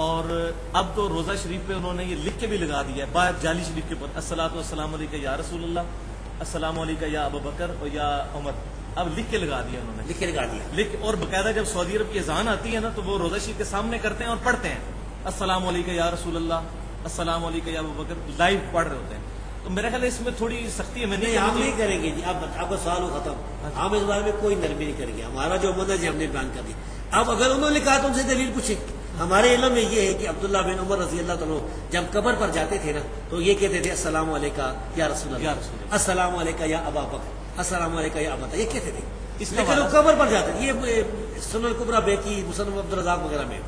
اور اب تو روزہ شریف پہ انہوں نے یہ لکھ کے بھی لگا دیا ہے باہر جعلی شریف کے اوپر، الصلاۃ والسلام علیکہ یا رسول اللہ، السلام علیکہ یا ابو بکر اور یا عمر، اب لکھ کے لگا دیا انہوں نے، لکھ کے لگا دیا. اور باقاعدہ جب سعودی عرب کی اذان آتی ہے نا تو وہ روزہ شریف کے سامنے کرتے ہیں اور پڑھتے ہیں السلام علیکہ یا رسول اللہ، السلام علیکہ یا ابو بکر، لائیو پڑھ رہے ہوتے ہیں. تو میرا خیال ہے اس میں تھوڑی سختی ہے. میں نہیں ہم نہیں کریں گے جی، آپ کا سوال ہو ختم. ہم اس بارے میں کوئی نرمی نہیں کریں گے، ہمارا جو منہج ہے ہم نے بیان کر دیا. اب اگر انہوں نے کہا تو ان سے دلیل پوچھیں. ہمارے علم میں یہ ہے کہ عبداللہ بن عمر رضی اللہ تعالیٰ جب قبر پر جاتے تھے نا تو یہ کہتے تھے السلام علیکہ یا رسول اللہ، السلام علیکہ یا ابا بکر، السلام علیکہ یا ابا، یہ کہتے تھے. اس لیے کہ قبر پر جاتے تھے. یہ سنن الکبریٰ بیکی، مصنف عبدالرزاق وغیرہ میں.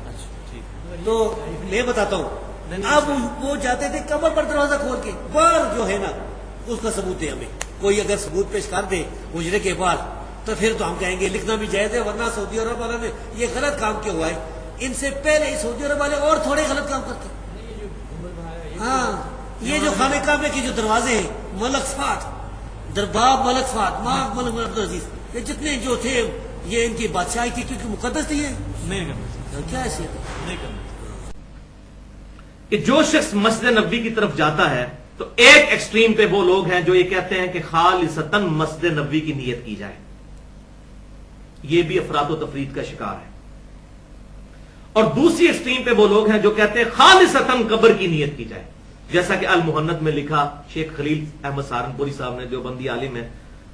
تو میں بتاتا ہوں، اب وہ جاتے تھے قبر پر دروازہ کھول کے، باہر جو ہے نا اس کا ثبوت دے ہمیں. کوئی اگر ثبوت پیش کر دے حجرے کے بعد تو پھر تو ہم کہیں گے لکھنا بھی جائز ہے، ورنہ سعودی عرب والوں نے یہ غلط کام کیا ہوا ہے. ان سے پہلے سعودی عرب والے اور تھوڑے غلط کام کرتے. ہاں یہ جو خانہ کعبے کے جو دروازے ہیں، ملک فات، درباب ملک فات، ماغ ملک عبدالعزیز، یہ جتنے جو تھے یہ ان کی بادشاہی تھی کیونکہ مقدس تھی. نہیں کرنا، کیا حیثیت ہے؟ نہیں کرنا. کہ جو شخص مسجد نبوی کی طرف جاتا ہے تو ایک ایکسٹریم پہ وہ لوگ ہیں جو یہ کہتے ہیں کہ خالصتاً مسجد نبوی کی نیت کی جائے، یہ بھی افراط و تفرید کا شکار ہے. اور دوسری ایکسٹریم پہ وہ لوگ ہیں جو کہتے ہیں خالصتاً قبر کی نیت کی جائے، جیسا کہ المہند میں لکھا شیخ خلیل احمد سہارنپوری صاحب نے، دیوبندی عالم ہیں،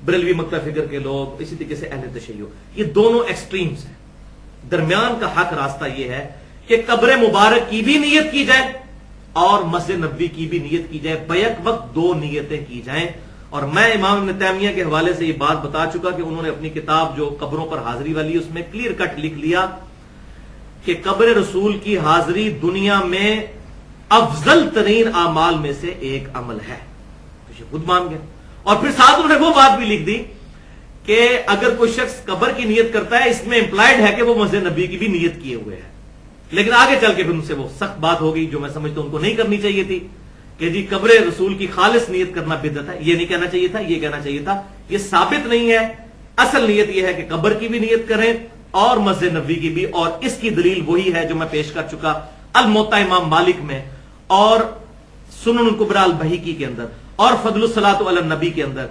بریلوی مکتب فکر کے لوگ، اسی طریقے سے اہل تشیع. یہ دونوں ایکسٹریمز ہیں. درمیان کا حق راستہ یہ ہے کہ قبر مبارک کی بھی نیت کی جائے اور مسجد نبوی کی بھی نیت کی جائے، بیک وقت دو نیتیں کی جائیں. اور میں امام ابن تیمیہ کے حوالے سے یہ بات بتا چکا کہ انہوں نے اپنی کتاب جو قبروں پر حاضری والی اس میں کلیئر کٹ لکھ لیا کہ قبر رسول کی حاضری دنیا میں افضل ترین اعمال میں سے ایک عمل ہے، خود مان گئے. اور پھر ساتھ انہوں نے وہ بات بھی لکھ دی کہ اگر کوئی شخص قبر کی نیت کرتا ہے اس میں امپلائڈ ہے کہ وہ مسجد نبوی کی بھی نیت کیے ہوئے ہے. لیکن آگے چل کے پھر ان سے وہ سخت بات ہو گئی جو میں سمجھتا ہوں ان کو نہیں کرنی چاہیے تھی کہ جی قبر رسول کی خالص نیت کرنا بدعت ہے. یہ نہیں کہنا چاہیے تھا، یہ کہنا چاہیے تھا. یہ ثابت نہیں ہے. اصل نیت یہ ہے کہ قبر کی بھی نیت کریں اور مسجد نبوی کی بھی، اور اس کی دلیل وہی ہے جو میں پیش کر چکا الموطا امام مالک میں اور سنن الکبریٰ البہیقی کے اندر اور فضل الصلاۃ علی النبی کے اندر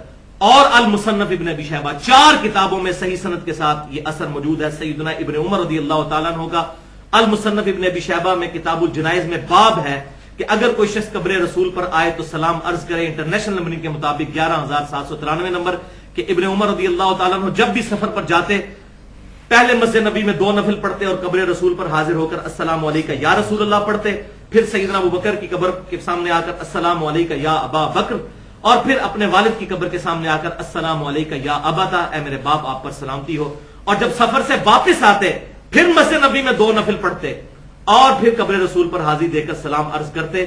اور المصنف ابن ابی شیبہ، 4 کتابوں میں صحیح سند کے ساتھ یہ اثر موجود ہے. سیدنا ابن عمر رضی اللہ تعالیٰ عنہ کا المصنف ابن ابی شیبہ میں کتاب الجنائز میں باب ہے کہ اگر کوئی شخص قبر رسول پر آئے تو سلام عرض کرے. انٹرنیشنل نمبر کے مطابق 11793 نمبر کہ ابن عمر رضی اللہ تعالیٰ عنہ جب بھی سفر پر جاتے پہلے مسجد نبی میں 2 نفل پڑھتے اور قبر رسول پر حاضر ہو کر السلام علیکہ یا رسول اللہ پڑھتے، پھر سیدنا ابو بکر کی قبر کے سامنے آ کر السلام علیکہ یا ابا بکر، اور پھر اپنے والد کی قبر کے سامنے آ کر السلام علیکہ یا ابتا، اے میرے باپ آپ پر سلامتی ہو. اور جب سفر سے واپس آتے پھر مسجد نبی میں 2 نفل پڑھتے اور پھر قبر رسول پر حاضری دے کر سلام عرض کرتے.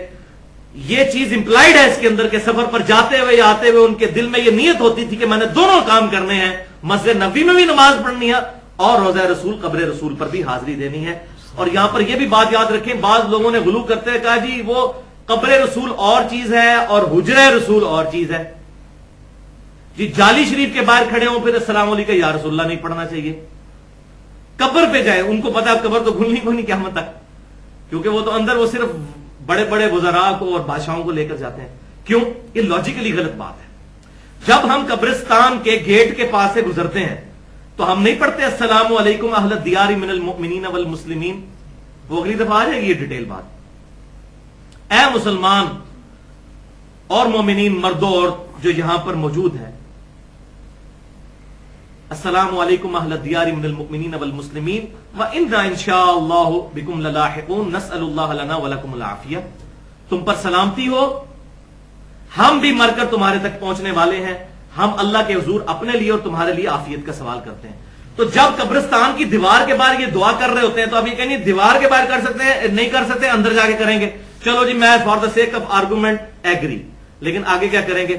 یہ چیز امپلائڈ ہے اس کے اندر کہ سفر پر جاتے ہوئے یا آتے ہوئے ان کے دل میں یہ نیت ہوتی تھی کہ میں نے دونوں کام کرنے ہیں، مسجد نبی میں بھی نماز پڑھنی ہے اور روضہ رسول قبر رسول پر بھی حاضری دینی ہے. اور یہاں پر یہ بھی بات یاد رکھیں، بعض لوگوں نے غلو کرتے ہوئے کہا جی وہ قبر رسول اور چیز ہے اور حجرہ رسول اور چیز ہے. جی جعلی شریف کے باہر کھڑے ہوں پھر السلام علیکم یا رسول اللہ نہیں پڑھنا چاہیے. قبر پہ جائے، ان کو پتا ہے قبر تو کھلنی کو نہیں قیامت تک، کیونکہ وہ تو اندر وہ صرف بڑے بڑے وزراء کو اور بادشاہوں کو لے کر جاتے ہیں. کیوں؟ یہ لاجیکلی غلط بات ہے. جب ہم قبرستان کے گیٹ کے پاس سے گزرتے ہیں تو ہم نہیں پڑھتے السلام علیکم اہل الدیار من المؤمنین والمسلمین؟ وہ اگلی دفعہ آ جائے گی یہ ڈیٹیل بات. اے مسلمان اور مومنین مردوں اور جو یہاں پر موجود ہیں، السلام علیکم اہل الدیار من المؤمنین والمسلمین وإنا انشاء اللہ بکم للاحقون نسأل اللہ لنا ولکم العافیہ. تم پر سلامتی ہو، ہم بھی مر کر تمہارے تک پہنچنے والے ہیں، ہم اللہ کے حضور اپنے لیے اور تمہارے لیے عافیت کا سوال کرتے ہیں. تو جب قبرستان کی دیوار کے باہر یہ دعا کر رہے ہوتے ہیں تو اب یہ کہیں دیوار کے باہر کر سکتے ہیں، نہیں کر سکتے اندر جا کے کریں گے. چلو جی میں for the sake of argument agree, لیکن آگے کیا کریں گے؟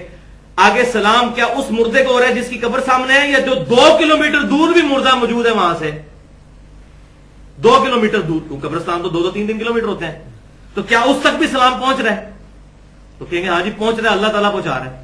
آگے سلام کیا اس مردے کو ہو رہا ہے جس کی قبر سامنے ہے، یا جو 2 کلومیٹر دور بھی مردہ موجود ہے وہاں سے 2 کلومیٹر دور؟ کیوں قبرستان تو 2-3 کلومیٹر ہوتے ہیں، تو کیا اس تک بھی سلام پہنچ رہا ہے؟ تو کہیں گے ہاں جی پہنچ رہا ہے، اللہ تعالیٰ پہنچا رہا ہے.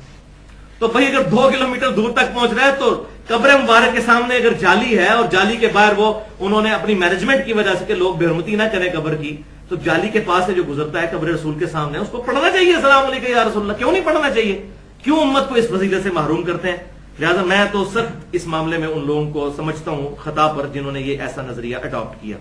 تو بھائی اگر 2 کلومیٹر دور تک پہنچ رہا ہے تو قبر مبارک کے سامنے اگر جالی ہے اور جالی کے باہر وہ انہوں نے اپنی مینجمنٹ کی وجہ سے کہ لوگ بے حرمتی نہ کریں قبر کی، تو جالی کے پاس سے جو گزرتا ہے قبر رسول کے سامنے اس کو پڑھنا چاہیے السلام علیکم یا رسول اللہ. کیوں نہیں پڑھنا چاہیے؟ کیوں امت کو اس فضیلت سے محروم کرتے ہیں؟ لہذا میں تو سخت اس معاملے میں ان لوگوں کو سمجھتا ہوں خطا پر جنہوں نے یہ ایسا نظریہ اڈاپٹ کیا.